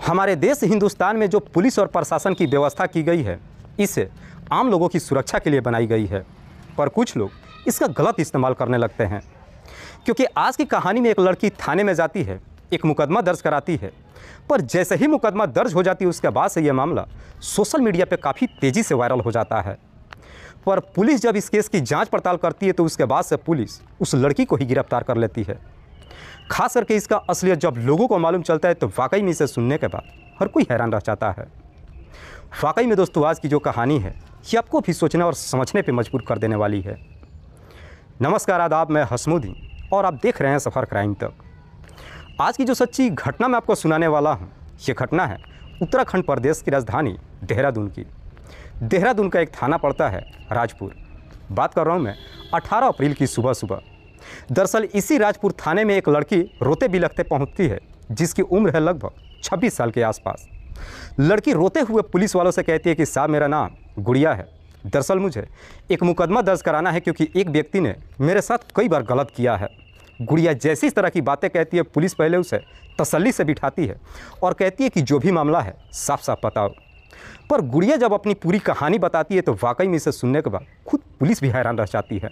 हमारे देश हिंदुस्तान में जो पुलिस और प्रशासन की व्यवस्था की गई है, इसे आम लोगों की सुरक्षा के लिए बनाई गई है, पर कुछ लोग इसका गलत इस्तेमाल करने लगते हैं। क्योंकि आज की कहानी में एक लड़की थाने में जाती है, एक मुकदमा दर्ज कराती है, पर जैसे ही मुकदमा दर्ज हो जाती है उसके बाद से यह मामला सोशल मीडिया पर काफ़ी तेज़ी से वायरल हो जाता है। पर पुलिस जब इस केस की जांच पड़ताल करती है तो उसके बाद से पुलिस उस लड़की को ही गिरफ्तार कर लेती है। खास करके इसका असलियत जब लोगों को मालूम चलता है तो वाकई में इसे सुनने के बाद हर कोई हैरान रह जाता है। वाकई में दोस्तों, आज की जो कहानी है ये आपको भी सोचने और समझने पे मजबूर कर देने वाली है। नमस्कार, आदाब, मैं हसमुद्दीन और आप देख रहे हैं सफ़र क्राइम तक। आज की जो सच्ची घटना मैं आपको सुनाने वाला हूँ, ये घटना है उत्तराखंड प्रदेश की राजधानी देहरादून की। देहरादून का एक थाना पड़ता है राजपुर। बात कर रहा हूँ मैं 18 अप्रैल की सुबह। दरअसल इसी राजपुर थाने में एक लड़की रोते बिलखते पहुंचती है, जिसकी उम्र है लगभग 26 साल के आसपास। लड़की रोते हुए पुलिस वालों से कहती है कि साहब, मेरा नाम गुड़िया है। दरअसल मुझे एक मुकदमा दर्ज कराना है क्योंकि एक व्यक्ति ने मेरे साथ कई बार गलत किया है। गुड़िया जैसी इस तरह की बातें कहती है, पुलिस पहले उसे तसल्ली से बिठाती है और कहती है कि जो भी मामला है साफ साफ बताओ। पर गुड़िया जब अपनी पूरी कहानी बताती है तो वाकई में इसे सुनने के बाद खुद पुलिस भी हैरान रह जाती है।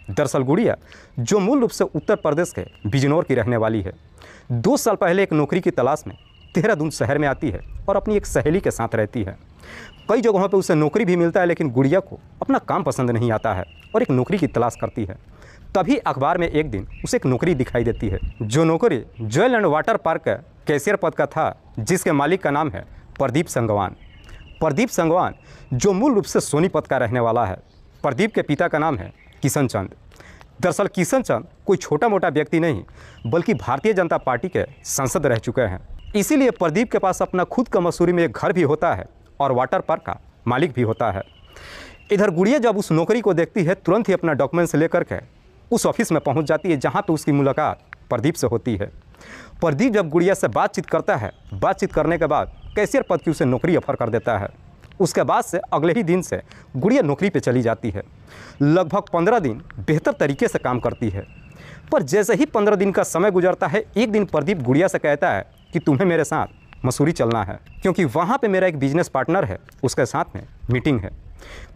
दरअसल गुड़िया, जो मूल रूप से उत्तर प्रदेश के बिजनौर की रहने वाली है, 2 साल पहले एक नौकरी की तलाश में देहरादून शहर में आती है और अपनी एक सहेली के साथ रहती है। कई जगहों पर उसे नौकरी भी मिलता है, लेकिन गुड़िया को अपना काम पसंद नहीं आता है और एक नौकरी की तलाश करती है। तभी अखबार में एक दिन उसे एक नौकरी दिखाई देती है, जो नौकरी जॉयल एंड वाटर पार्क का कैशियर पद का था, जिसके मालिक का नाम है प्रदीप संगवान। प्रदीप संगवान जो मूल रूप से सोनीपत का रहने वाला है। प्रदीप के पिता का नाम है किशन चंद। दरअसल किशन चंद कोई छोटा मोटा व्यक्ति नहीं, बल्कि भारतीय जनता पार्टी के सांसद रह चुके हैं। इसीलिए प्रदीप के पास अपना खुद का मसूरी में एक घर भी होता है और वाटर पार्क का मालिक भी होता है। इधर गुड़िया जब उस नौकरी को देखती है, तुरंत ही अपना डॉक्यूमेंट्स लेकर के उस ऑफिस में पहुंच जाती है, जहां पे उसकी मुलाकात प्रदीप से होती है। प्रदीप जब गुड़िया से बातचीत करता है, बातचीत करने के बाद कैशियर पद की उसे नौकरी ऑफर कर देता है। उसके बाद से अगले ही दिन से गुड़िया नौकरी पे चली जाती है। लगभग 15 दिन बेहतर तरीके से काम करती है। पर जैसे ही 15 दिन का समय गुजरता है, एक दिन प्रदीप गुड़िया से कहता है कि तुम्हें मेरे साथ मसूरी चलना है, क्योंकि वहाँ पे मेरा एक बिजनेस पार्टनर है, उसके साथ में मीटिंग है।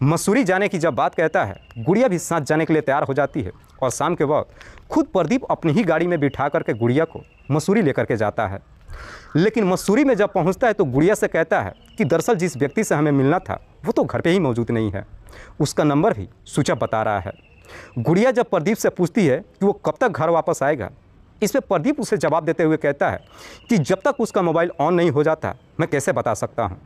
मसूरी जाने की जब बात कहता है, गुड़िया भी साथ जाने के लिए तैयार हो जाती है और शाम के वक्त खुद प्रदीप अपनी ही गाड़ी में बिठा करके गुड़िया को मसूरी लेकर के जाता है। लेकिन मसूरी में जब पहुंचता है तो गुड़िया से कहता है कि दरअसल जिस व्यक्ति से हमें मिलना था वो तो घर पे ही मौजूद नहीं है, उसका नंबर भी स्विच ऑफ बता रहा है। गुड़िया जब प्रदीप से पूछती है कि वो कब तक घर वापस आएगा, इस पर प्रदीप उसे जवाब देते हुए कहता है कि जब तक उसका मोबाइल ऑन नहीं हो जाता मैं कैसे बता सकता हूँ।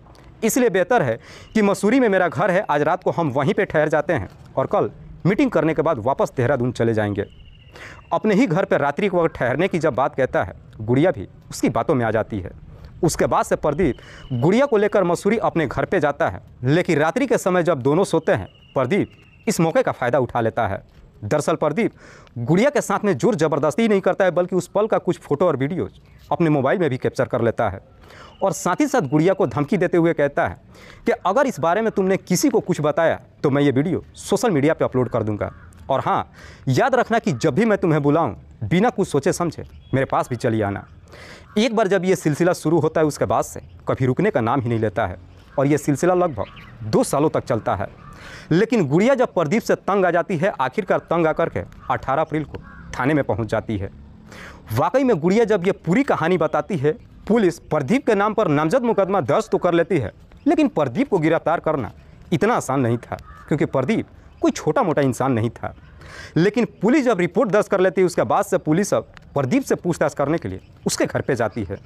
इसलिए बेहतर है कि मसूरी में मेरा घर है, आज रात को हम वहीं पर ठहर जाते हैं और कल मीटिंग करने के बाद वापस देहरादून चले जाएंगे। अपने ही घर पर रात्रि को ठहरने की जब बात कहता है, गुड़िया भी उसकी बातों में आ जाती है। उसके बाद से प्रदीप गुड़िया को लेकर मसूरी अपने घर पे जाता है, लेकिन रात्रि के समय जब दोनों सोते हैं, प्रदीप इस मौके का फ़ायदा उठा लेता है। दरअसल प्रदीप गुड़िया के साथ में जोर ज़बरदस्ती नहीं करता है, बल्कि उस पल का कुछ फ़ोटो और वीडियोज़ अपने मोबाइल में भी कैप्चर कर लेता है और साथ ही साथ गुड़िया को धमकी देते हुए कहता है कि अगर इस बारे में तुमने किसी को कुछ बताया तो मैं ये वीडियो सोशल मीडिया पर अपलोड कर दूँगा। और हाँ, याद रखना कि जब भी मैं तुम्हें बुलाऊं, बिना कुछ सोचे समझे मेरे पास भी चली आना। एक बार जब ये सिलसिला शुरू होता है, उसके बाद से कभी रुकने का नाम ही नहीं लेता है और ये सिलसिला लगभग 2 सालों तक चलता है। लेकिन गुड़िया जब प्रदीप से तंग आ जाती है, आखिरकार तंग आकर के 18 अप्रैल को थाने में पहुँच जाती है। वाकई में गुड़िया जब ये पूरी कहानी बताती है, पुलिस प्रदीप के नाम पर नामजद मुकदमा दर्ज तो कर लेती है, लेकिन प्रदीप को गिरफ्तार करना इतना आसान नहीं था, क्योंकि प्रदीप कोई छोटा मोटा इंसान नहीं था। लेकिन पुलिस जब रिपोर्ट दर्ज कर लेती है, उसके बाद से पुलिस अब प्रदीप से पूछताछ करने के लिए उसके घर पे जाती है।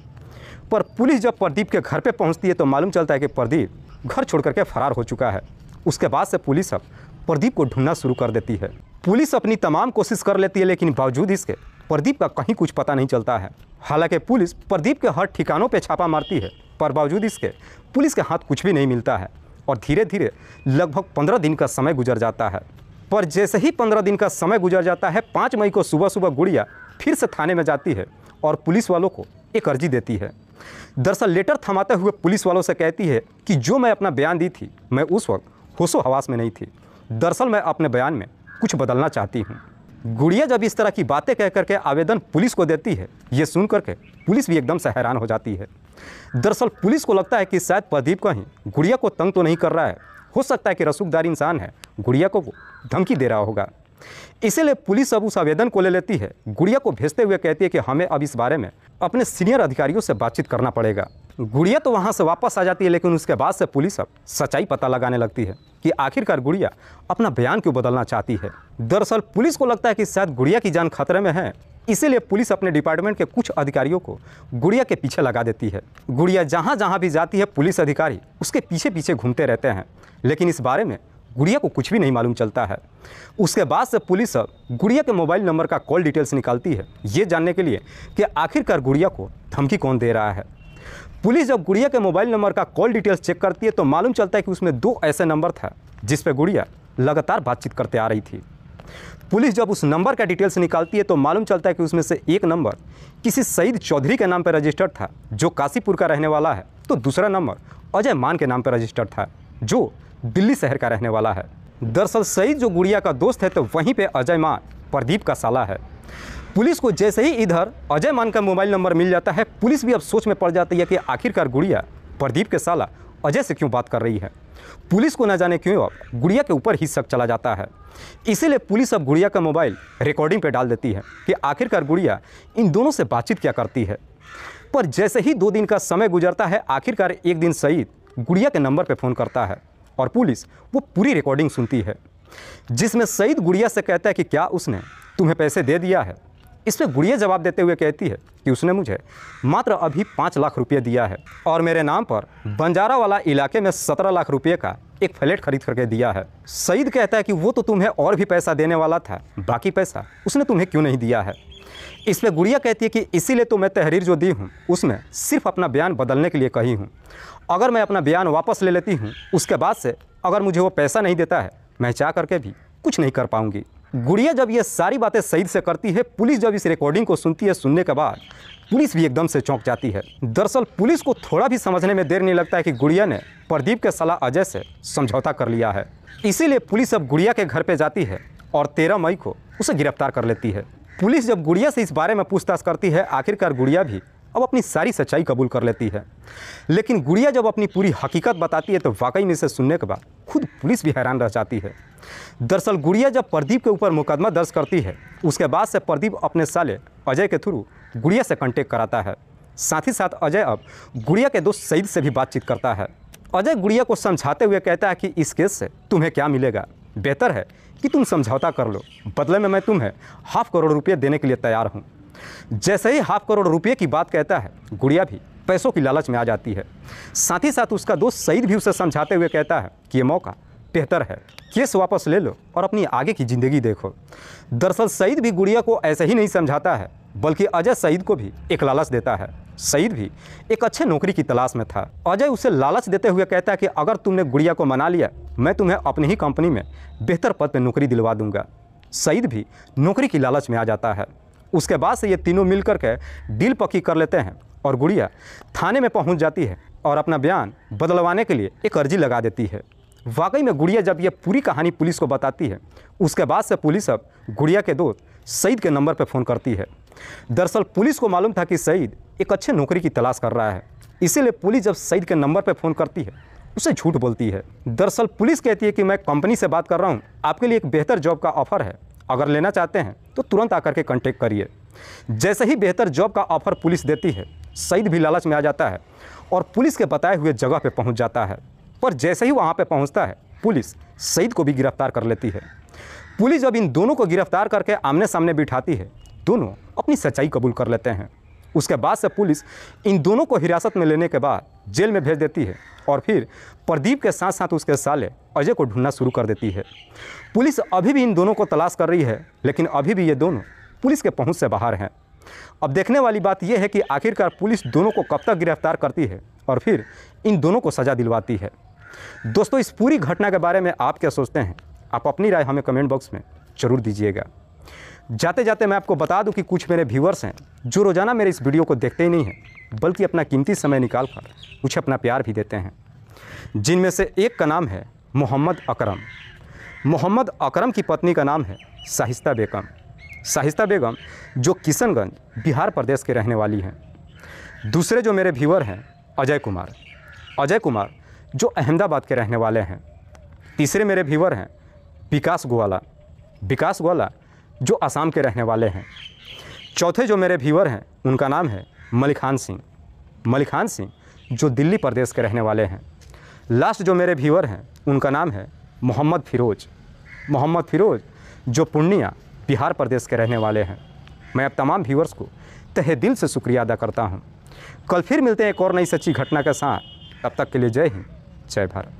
पर पुलिस जब प्रदीप के घर पे पहुंचती है तो मालूम चलता है कि प्रदीप घर छोड़ करके फरार हो चुका है। उसके बाद से पुलिस अब प्रदीप को ढूंढना शुरू कर देती है। पुलिस अपनी तमाम कोशिश कर लेती है, लेकिन बावजूद इसके प्रदीप का कहीं कुछ पता नहीं चलता है। हालांकि पुलिस प्रदीप के हर ठिकानों पर छापा मारती है, पर बावजूद इसके पुलिस के हाथ कुछ भी नहीं मिलता है और धीरे धीरे लगभग 15 दिन का समय गुजर जाता है। पर जैसे ही 15 दिन का समय गुजर जाता है, 5 मई को सुबह गुड़िया फिर से थाने में जाती है और पुलिस वालों को एक अर्जी देती है। दरअसल लेटर थमाते हुए पुलिस वालों से कहती है कि जो मैं अपना बयान दी थी, मैं उस वक्त होशो हवास में नहीं थी। दरअसल मैं अपने बयान में कुछ बदलना चाहती हूँ। गुड़िया जब इस तरह की बातें कह करके आवेदन पुलिस को देती है, ये सुन करके पुलिस भी एकदम से हैरान हो जाती है। दरअसल पुलिस को लगता है कि शायद प्रदीप कहीं गुड़िया को तंग तो नहीं कर रहा है। हो सकता है कि रसूखदार इंसान है, गुड़िया को वो धमकी दे रहा होगा। इसीलिए पुलिस अब उस आवेदन को ले लेती है। गुड़िया को भेजते हुए कहती है कि हमें अब इस बारे में अपने सीनियर अधिकारियों से बातचीत करना पड़ेगा। गुड़िया तो वहाँ से वापस आ जाती है, लेकिन उसके बाद से पुलिस अब सच्चाई पता लगाने लगती है कि आखिरकार गुड़िया अपना बयान क्यों बदलना चाहती है। दरअसल पुलिस को लगता है कि शायद गुड़िया की जान खतरे में है, इसीलिए पुलिस अपने डिपार्टमेंट के कुछ अधिकारियों को गुड़िया के पीछे लगा देती है। गुड़िया जहाँ जहाँ भी जाती है पुलिस अधिकारी उसके पीछे पीछे घूमते रहते हैं, लेकिन इस बारे में गुड़िया को कुछ भी नहीं मालूम चलता है। उसके बाद से पुलिस अब गुड़िया के मोबाइल नंबर का कॉल डिटेल्स निकालती है, ये जानने के लिए कि आखिरकार गुड़िया को धमकी कौन दे रहा है। पुलिस जब गुड़िया के मोबाइल नंबर का कॉल डिटेल्स चेक करती है तो मालूम चलता है कि उसमें 2 ऐसे नंबर था जिस पर गुड़िया लगातार बातचीत करते आ रही थी। पुलिस जब उस नंबर का डिटेल्स निकालती है तो मालूम चलता है कि उसमें से एक नंबर किसी सईद चौधरी के नाम पर रजिस्टर्ड था जो काशीपुर का रहने वाला है, तो दूसरा नंबर अजय मान के नाम पर रजिस्टर्ड था जो दिल्ली शहर का रहने वाला है। दरअसल सईद जो गुड़िया का दोस्त है तो वहीं पे अजय मान प्रदीप का साला है। पुलिस को जैसे ही इधर अजय मान का मोबाइल नंबर मिल जाता है, पुलिस भी अब सोच में पड़ जाती है कि आखिरकार गुड़िया प्रदीप के साला अजय से क्यों बात कर रही है। पुलिस को न जाने क्यों अब गुड़िया के ऊपर ही शक चला जाता है। इसीलिए पुलिस अब गुड़िया का मोबाइल रिकॉर्डिंग पे डाल देती है कि आखिरकार गुड़िया इन दोनों से बातचीत क्या करती है। पर जैसे ही 2 दिन का समय गुजरता है, आखिरकार एक दिन सईद गुड़िया के नंबर पर फ़ोन करता है और पुलिस वो पूरी रिकॉर्डिंग सुनती है, जिसमें सईद गुड़िया से कहता है कि क्या उसने तुम्हें पैसे दे दिया है। इस पर गुड़िया जवाब देते हुए कहती है कि उसने मुझे मात्र अभी 5 लाख रुपये दिया है और मेरे नाम पर बंजारा वाला इलाके में 17 लाख रुपये का एक फ्लैट खरीद करके दिया है। सईद कहता है कि वो तो तुम्हें और भी पैसा देने वाला था, बाकी पैसा उसने तुम्हें क्यों नहीं दिया है। इस पर गुड़िया कहती है कि इसीलिए तो मैं तहरीर जो दी हूँ उसमें सिर्फ अपना बयान बदलने के लिए कही हूँ। अगर मैं अपना बयान वापस ले लेती हूँ, उसके बाद से अगर मुझे वो पैसा नहीं देता है, मैं चाह करके भी कुछ नहीं कर पाऊँगी। गुड़िया जब ये सारी बातें सईद से करती है, पुलिस जब इस रिकॉर्डिंग को सुनती है, सुनने के बाद पुलिस भी एकदम से चौंक जाती है। दरअसल पुलिस को थोड़ा भी समझने में देर नहीं लगता है कि गुड़िया ने प्रदीप के साला अजय से समझौता कर लिया है। इसीलिए पुलिस अब गुड़िया के घर पे जाती है और 13 मई को उसे गिरफ्तार कर लेती है। पुलिस जब गुड़िया से इस बारे में पूछताछ करती है, आखिरकार गुड़िया भी अब अपनी सारी सच्चाई कबूल कर लेती है। लेकिन गुड़िया जब अपनी पूरी हकीकत बताती है तो वाकई में इसे सुनने के बाद खुद पुलिस भी हैरान रह जाती है। दरअसल गुड़िया जब प्रदीप के ऊपर मुकदमा दर्ज करती है, उसके बाद से प्रदीप अपने साले अजय के थ्रू गुड़िया से कांटेक्ट कराता है। साथ ही साथ अजय अब गुड़िया के दोस्त सईद से भी बातचीत करता है। अजय गुड़िया को समझाते हुए कहता है कि इस केस से तुम्हें क्या मिलेगा, बेहतर है कि तुम समझौता कर लो, बदले में मैं तुम्हें 500 करोड़ रुपये देने के लिए तैयार हूँ। जैसे ही 500 करोड़ रुपये की बात कहता है, गुड़िया भी पैसों की लालच में आ जाती है। साथ ही साथ उसका दोस्त सईद भी उसे समझाते हुए कहता है कि ये मौका बेहतर है, केस वापस ले लो और अपनी आगे की ज़िंदगी देखो। दरअसल सईद भी गुड़िया को ऐसे ही नहीं समझाता है, बल्कि अजय सईद को भी एक लालच देता है। सईद भी एक अच्छे नौकरी की तलाश में था। अजय उसे लालच देते हुए कहता है कि अगर तुमने गुड़िया को मना लिया, मैं तुम्हें अपनी ही कंपनी में बेहतर पद पर नौकरी दिलवा दूंगा। सईद भी नौकरी की लालच में आ जाता है। उसके बाद से ये तीनों मिलकर के डील पक्की कर लेते हैं और गुड़िया थाने में पहुंच जाती है और अपना बयान बदलवाने के लिए एक अर्जी लगा देती है। वाकई में गुड़िया जब ये पूरी कहानी पुलिस को बताती है, उसके बाद से पुलिस अब गुड़िया के दोस्त सईद के नंबर पर फ़ोन करती है। दरअसल पुलिस को मालूम था कि सईद एक अच्छे नौकरी की तलाश कर रहा है, इसीलिए पुलिस जब सईद के नंबर पर फ़ोन करती है, उसे झूठ बोलती है। दरअसल पुलिस कहती है कि मैं कंपनी से बात कर रहा हूँ, आपके लिए एक बेहतर जॉब का ऑफ़र है, अगर लेना चाहते हैं तो तुरंत आकर के कांटेक्ट करिए। जैसे ही बेहतर जॉब का ऑफ़र पुलिस देती है, सईद भी लालच में आ जाता है और पुलिस के बताए हुए जगह पर पहुँच जाता है। पर जैसे ही वहाँ पे पहुँचता है, पुलिस सईद को भी गिरफ्तार कर लेती है। पुलिस जब इन दोनों को गिरफ्तार करके आमने सामने बिठाती है, दोनों अपनी सच्चाई कबूल कर लेते हैं। उसके बाद से पुलिस इन दोनों को हिरासत में लेने के बाद जेल में भेज देती है और फिर प्रदीप के साथ साथ उसके साले अजय को ढूंढना शुरू कर देती है। पुलिस अभी भी इन दोनों को तलाश कर रही है, लेकिन अभी भी ये दोनों पुलिस के पहुँच से बाहर हैं। अब देखने वाली बात यह है कि आखिरकार पुलिस दोनों को कब तक गिरफ्तार करती है और फिर इन दोनों को सज़ा दिलवाती है। दोस्तों, इस पूरी घटना के बारे में आप क्या सोचते हैं? आप अपनी राय हमें कमेंट बॉक्स में ज़रूर दीजिएगा। जाते जाते मैं आपको बता दूं कि कुछ मेरे व्यूअर्स हैं जो रोज़ाना मेरे इस वीडियो को देखते ही नहीं हैं, बल्कि अपना कीमती समय निकाल कर मुझे अपना प्यार भी देते हैं। जिनमें से एक का नाम है मोहम्मद अकरम। मोहम्मद अकरम की पत्नी का नाम है शाइस्ता बेगम। शाइस्ता बेगम जो किशनगंज बिहार प्रदेश के रहने वाली हैं। दूसरे जो मेरे व्यूअर हैं अजय कुमार जो अहमदाबाद के रहने वाले हैं। तीसरे मेरे व्यूअर हैं विकास गोवाला जो असम के रहने वाले हैं। चौथे जो मेरे व्यूअर हैं उनका नाम है मलिखान सिंह जो दिल्ली प्रदेश के रहने वाले हैं। लास्ट जो मेरे व्यूअर हैं उनका नाम है मोहम्मद फिरोज़ जो पूर्णिया बिहार प्रदेश के रहने वाले हैं। मैं अब तमाम व्यूअर्स को तहे दिल से शुक्रिया अदा करता हूं। कल फिर मिलते हैं एक और नई सच्ची घटना के साथ। तब तक के लिए जय हिंद, जय भारत।